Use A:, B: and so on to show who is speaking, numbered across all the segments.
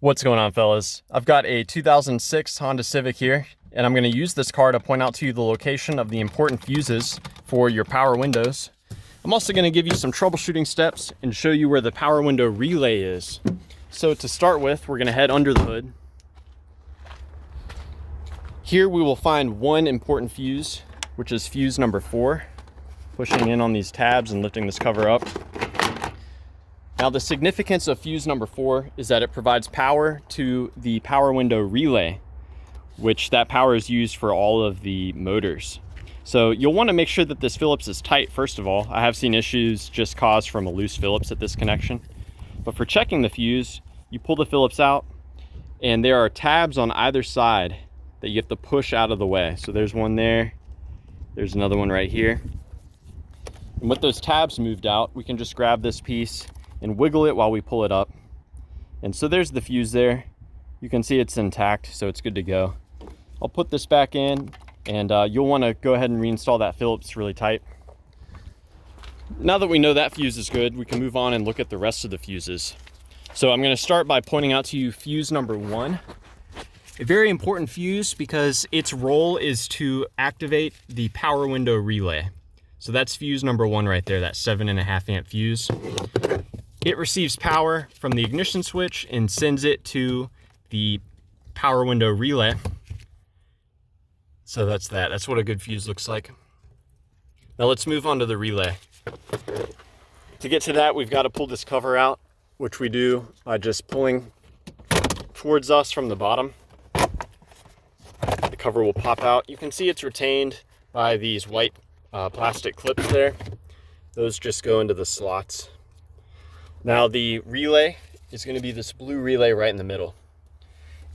A: What's going on, fellas? I've got a 2006 Honda Civic here, and I'm going to use this car to point out to you the location of the important fuses for your power windows. I'm also going to give you some troubleshooting steps and show you where the power window relay is. So to start with, we're going to head under the hood. Here we will find one important fuse, which is fuse number 4. Pushing in on these tabs and lifting this cover up. Now, the significance of fuse number 4 is that it provides power to the power window relay, which that power is used for all of the motors. So you'll want to make sure that this Phillips is tight, first of all. I have seen issues just caused from a loose Phillips at this connection. But for checking the fuse, you pull the Phillips out, and there are tabs on either side that you have to push out of the way. So there's one there, there's another one right here. And with those tabs moved out, we can just grab this piece and wiggle it while we pull it up. And so there's the fuse there. You can see it's intact, so it's good to go. I'll put this back in, and you'll want to go ahead and reinstall that Phillips really tight. Now that we know that fuse is good, we can move on and look at the rest of the fuses. So I'm going to start by pointing out to you fuse number 1. A very important fuse because its role is to activate the power window relay. So that's fuse number 1 right there, that 7.5 amp fuse. It receives power from the ignition switch and sends it to the power window relay. So that's that. That's what a good fuse looks like. Now let's move on to the relay. To get to that, we've got to pull this cover out, which we do by just pulling towards us from the bottom. The cover will pop out. You can see it's retained by these white plastic clips there. Those just go into the slots. Now the relay is going to be this blue relay right in the middle.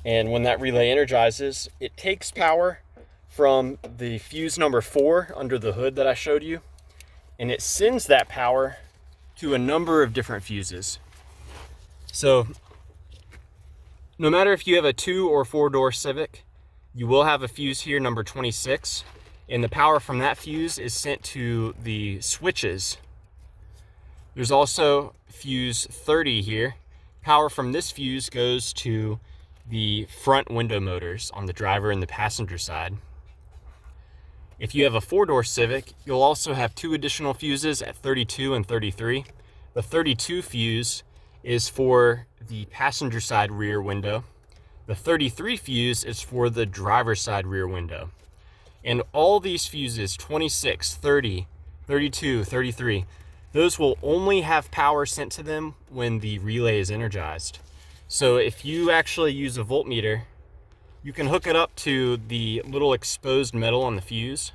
A: And when that relay energizes, it takes power from the fuse number 4 under the hood that I showed you, and it sends that power to a number of different fuses. So no matter if you have a 2 or 4-door Civic, you will have a fuse here, number 26, and the power from that fuse is sent to the switches. There's also fuse 30 here. Power from this fuse goes to the front window motors on the driver and the passenger side. If you have a 4-door Civic, you'll also have 2 additional fuses at 32 and 33. The 32 fuse is for the passenger side rear window. The 33 fuse is for the driver's side rear window. And all these fuses, 26, 30, 32, 33, those will only have power sent to them when the relay is energized. So if you actually use a voltmeter, you can hook it up to the little exposed metal on the fuse.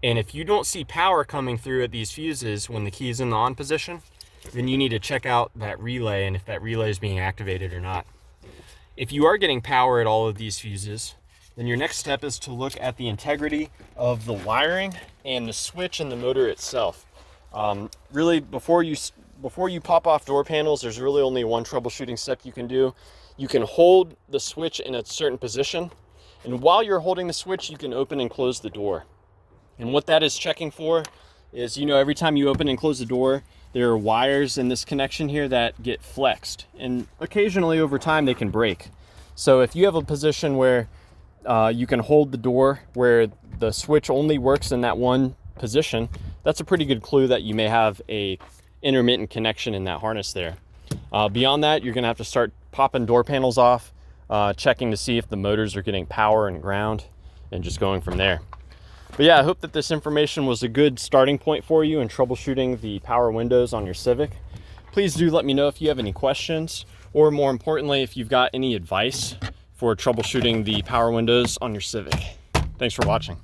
A: And if you don't see power coming through at these fuses when the key is in the on position, then you need to check out that relay and if that relay is being activated or not. If you are getting power at all of these fuses, then your next step is to look at the integrity of the wiring and the switch and the motor itself. Really, before you pop off door panels, there's really only one troubleshooting step you can do. You can hold the switch in a certain position, and while you're holding the switch, you can open and close the door. And what that is checking for is, every time you open and close the door, there are wires in this connection here that get flexed, and occasionally over time they can break. So if you have a position where you can hold the door where the switch only works in that one position, that's a pretty good clue that you may have a intermittent connection in that harness there. Beyond that, you're gonna have to start popping door panels off, checking to see if the motors are getting power and ground, and just going from there. But yeah, I hope that this information was a good starting point for you in troubleshooting the power windows on your Civic. Please do let me know if you have any questions, or more importantly, if you've got any advice for troubleshooting the power windows on your Civic. Thanks for watching.